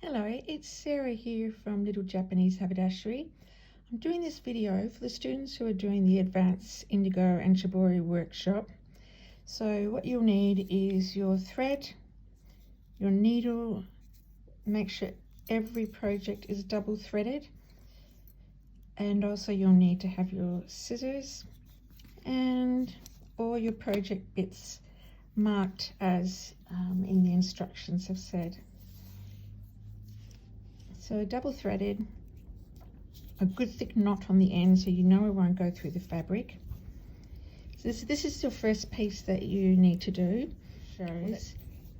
Hello, it's Sarah here from Little Japanese Haberdashery. I'm doing this video for the students who are doing the Advanced Indigo and Shibori workshop. So what you'll need is your thread, your needle, make sure every project is double threaded, and also you'll need to have your scissors and all your project bits marked as in the instructions have said. So double threaded, a good thick knot on the end so you know it won't go through the fabric. So this is your first piece that you need to do. Shows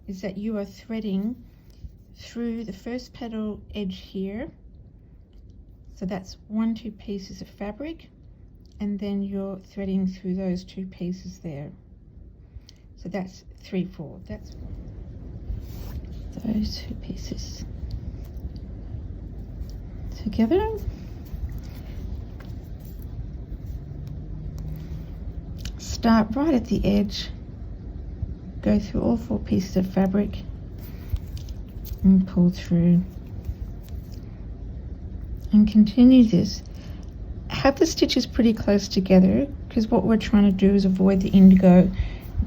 is that you are threading through the first petal edge here. So that's 2 pieces of fabric, and then you're threading through those 2 pieces there. So that's 3, 4. That's those 2 pieces together. Start right at the edge, go through all 4 pieces of fabric and pull through, and continue this. Have the stitches pretty close together because what we're trying to do is avoid the indigo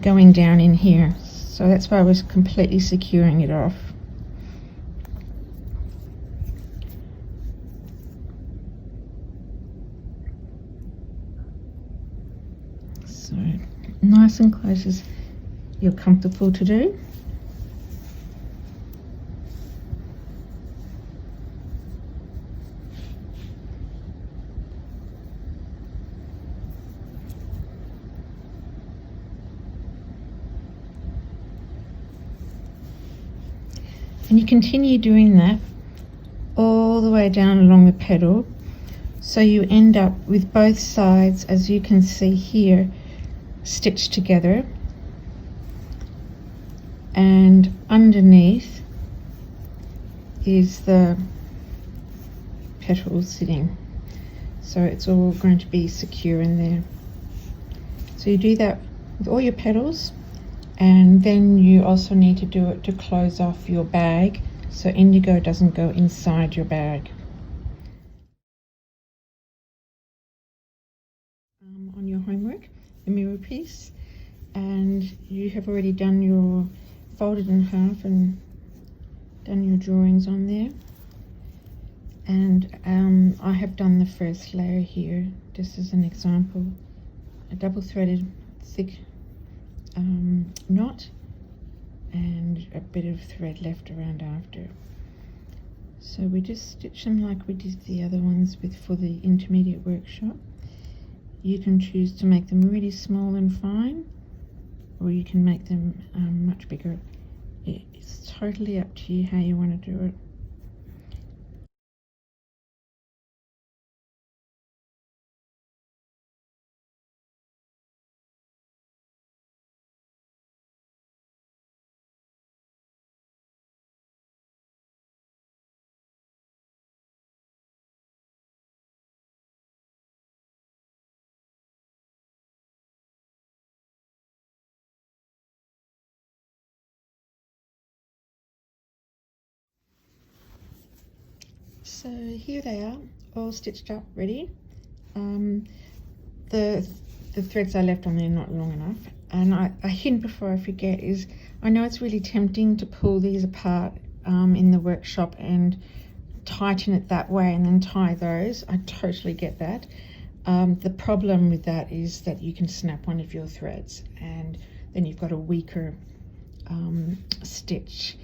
going down in here, so that's why I was completely securing it off. So nice and close as you're comfortable to do. And you continue doing that all the way down along the petal, so you end up with both sides, as you can see here, stitched together, and underneath is the petal sitting, so it's all going to be secure in there. So you do that with all your petals, and then you also need to do it to close off your bag so indigo doesn't go inside your bag. On your homework, the mirror piece, and you have already done your folded in half and done your drawings on there, and I have done the first layer here just as an example, a double threaded thick knot and a bit of thread left around after. So we just stitch them like we did the other ones for the intermediate workshop. You can choose to make them really small and fine, or you can make them much bigger. It's totally up to you how you want to do it. So here they are, all stitched up, ready. The threads I left on there are not long enough, and a hint before I forget is, I know it's really tempting to pull these apart in the workshop and tighten it that way and then tie those. I totally get that. The problem with that is that you can snap one of your threads and then you've got a weaker stitch,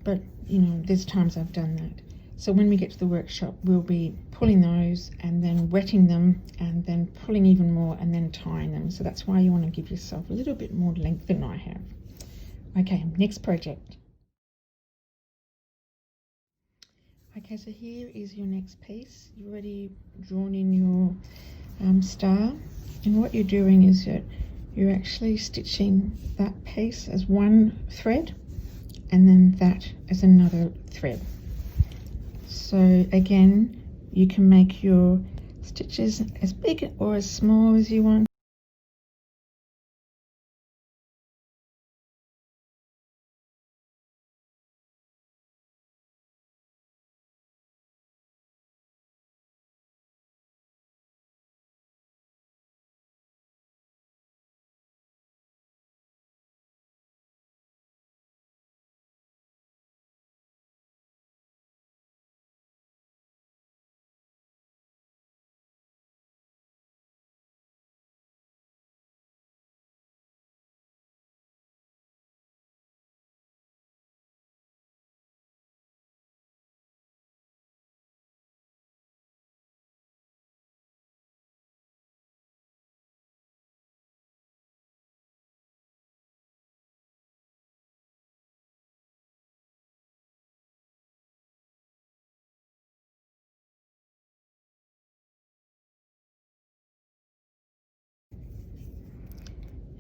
but you know, there's times I've done that. So when we get to the workshop, we'll be pulling those and then wetting them and then pulling even more and then tying them. So that's why you want to give yourself a little bit more length than I have. Okay, next project. Okay, so here is your next piece. You've already drawn in your star, and what you're doing is that you're actually stitching that piece as one thread and then that as another thread. So again, you can make your stitches as big or as small as you want.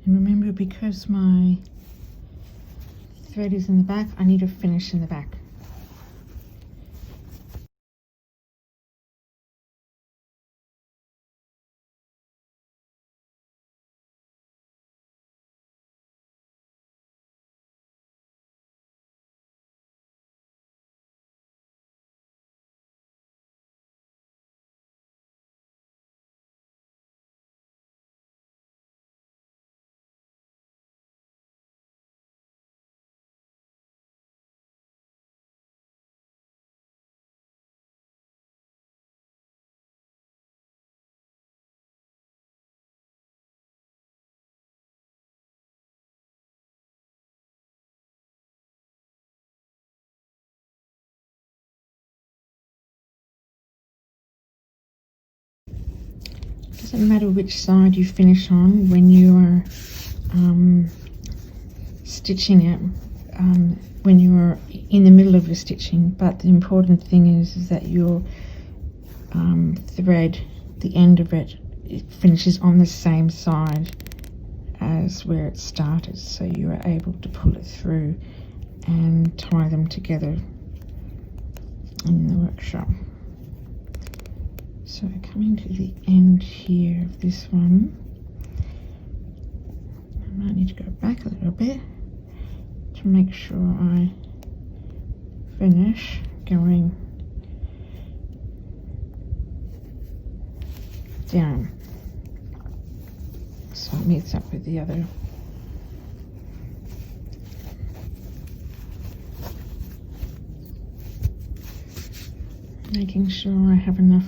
And remember, because my thread is in the back, I need to finish in the back. Doesn't matter which side you finish on when you are stitching it, when you are in the middle of your stitching, but the important thing is that your thread, the end of it, it finishes on the same side as where it started, so you are able to pull it through and tie them together in the workshop. So coming to the end here of this one, I might need to go back a little bit to make sure I finish going down so it meets up with the other. Making sure I have enough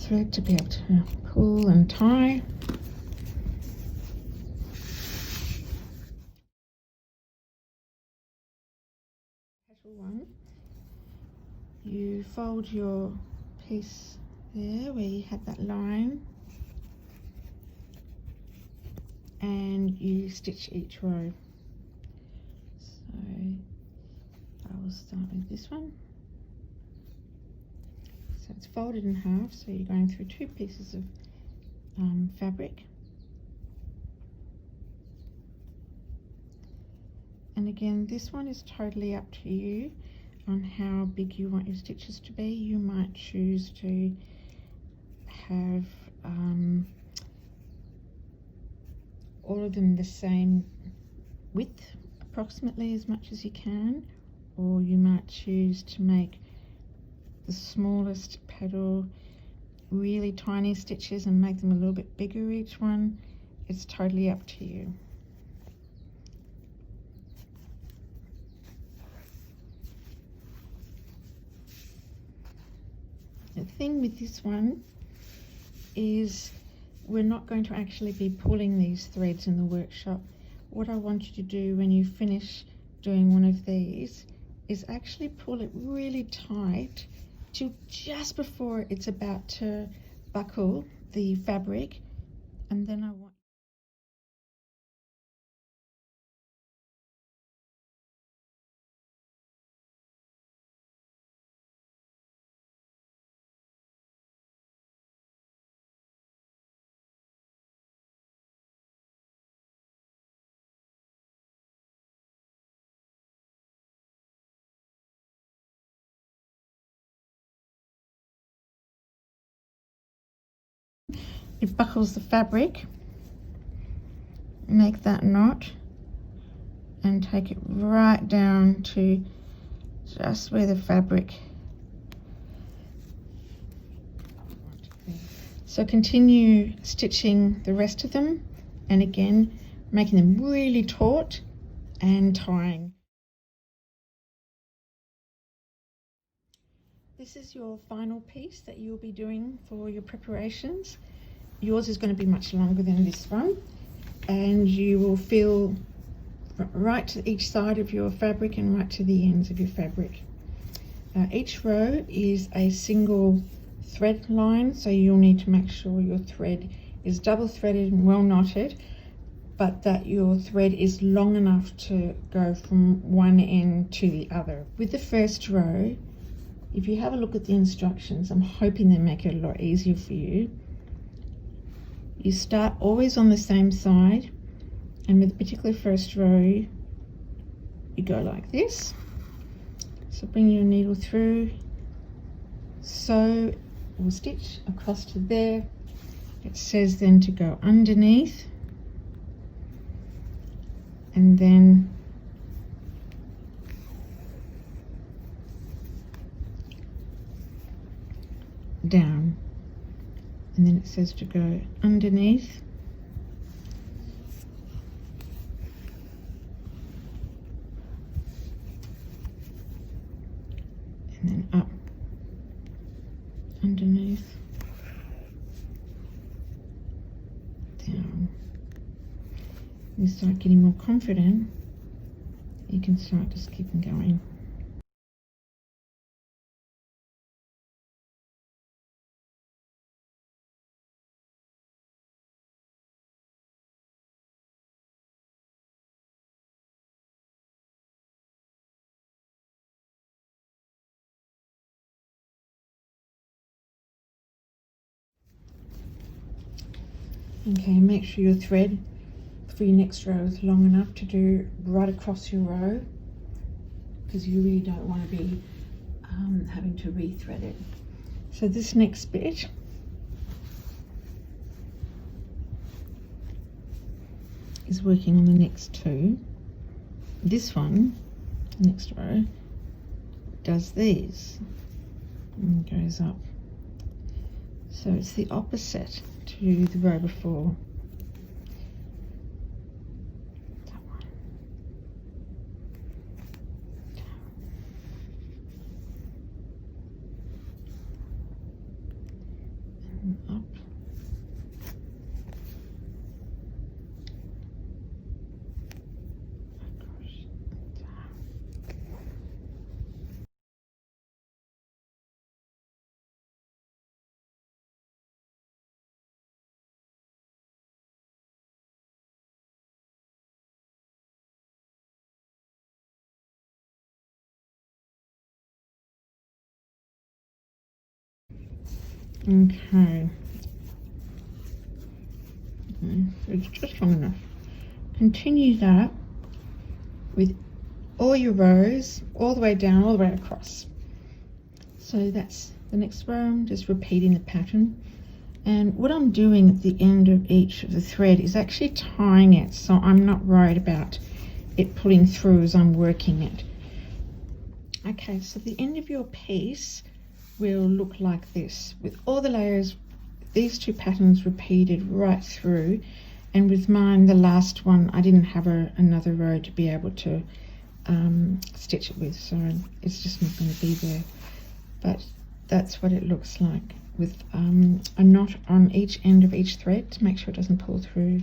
thread to be able to pull and tie. One, you fold your piece there where you had that line and you stitch each row. So I will start with this one. So it's folded in half, so you're going through two pieces of fabric. And again, this one is totally up to you on how big you want your stitches to be. You might choose to have all of them the same width, approximately as much as you can, or you might choose to make the smallest petal really tiny stitches and make them a little bit bigger each one. It's totally up to you. The thing with this one is we're not going to actually be pulling these threads in the workshop. What I want you to do when you finish doing one of these is actually pull it really tight till just before it's about to buckle the fabric, and then I want it buckles the fabric. Make that knot and take it right down to just where the fabric. So continue stitching the rest of them, and again making them really taut and tying. This is your final piece that you'll be doing for your preparations. Yours is going to be much longer than this one, and you will feel right to each side of your fabric and right to the ends of your fabric. Each row is a single thread line, so you'll need to make sure your thread is double threaded and well knotted, but that your thread is long enough to go from one end to the other. With the first row, if you have a look at the instructions, I'm hoping they make it a lot easier for you. You start always on the same side And with the particular first row, you go like this. So bring your needle through, sew or stitch across to there. It says then to go underneath and then down, and then it says to go underneath and then up, underneath, down. You start getting more confident, you can start just keeping going. Okay, make sure your thread for your next row is long enough to do right across your row, because you really don't want to be having to re-thread it. So this next bit is working on the next two. This one, the next row, does these and goes up. So it's the opposite to the row before. That one. Down. And up. Okay, it's just long enough. Continue that with all your rows, all the way down, all the way across. So that's the next row. I'm just repeating the pattern. And what I'm doing at the end of each of the thread is actually tying it, so I'm not worried about it pulling through as I'm working it. Okay, so the end of your piece will look like this, with all the layers, these two patterns repeated right through. And with mine, the last one, I didn't have another row to be able to stitch it with, so it's just not going to be there. But that's what it looks like, with a knot on each end of each thread to make sure it doesn't pull through.